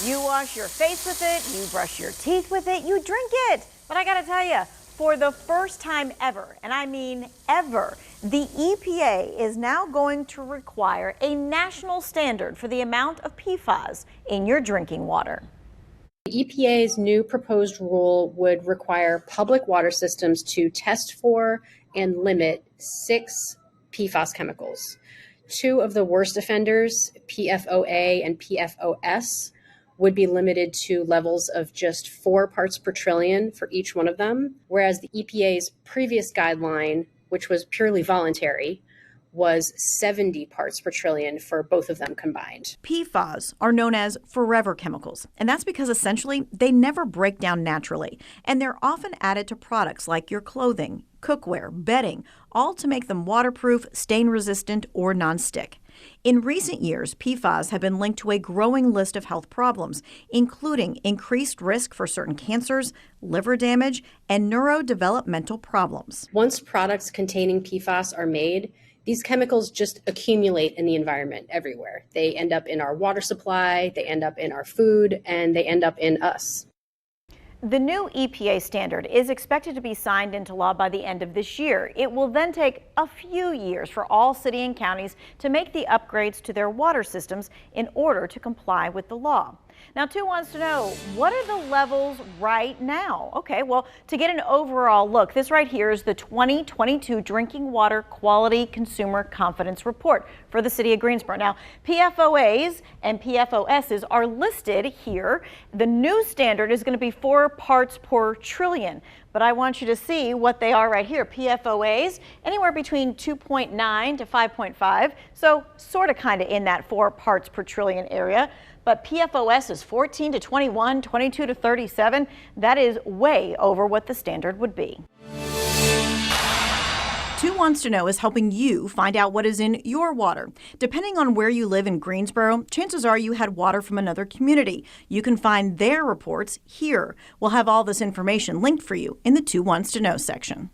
You wash your face with it, you brush your teeth with it, you drink it. But I gotta tell you, for the first time ever, and I mean ever, the EPA is now going to require a national standard for the amount of PFOS in your drinking water. The EPA's new proposed rule would require public water systems to test for and limit 6 PFOS chemicals. 2 of the worst offenders, PFOA and PFOS, would be limited to levels of just 4 parts per trillion for each one of them, whereas the EPA's previous guideline, which was purely voluntary, was 70 parts per trillion for both of them combined. PFOS are known as forever chemicals, and that's because essentially they never break down naturally, and they're often added to products like your clothing, cookware, bedding, all to make them waterproof, stain-resistant, or non-stick. In recent years, PFOS have been linked to a growing list of health problems, including increased risk for certain cancers, liver damage, and neurodevelopmental problems. Once products containing PFOS are made, these chemicals just accumulate in the environment everywhere. They end up in our water supply, they end up in our food, and they end up in us. The new EPA standard is expected to be signed into law by the end of this year. It will then take a few years for all city and counties to make the upgrades to their water systems in order to comply with the law. Now, 2 wants to know, what are the levels right now? Okay, well, to get an overall look, this right here is the 2022 Drinking Water Quality Consumer Confidence Report for the city of Greensboro. Now, PFOAs and PFOSs are listed here. The new standard is going to be 4 parts per trillion. But I want you to see what they are right here. PFOAs, anywhere between 2.9 to 5.5, so sort of kind of in that 4 parts per trillion area. But PFOS is 14 to 21, 22 to 37. That is way over what the standard would be. 2 Wants to Know is helping you find out what is in your water. Depending on where you live in Greensboro, chances are you had water from another community. You can find their reports here. We'll have all this information linked for you in the 2 Wants to Know section.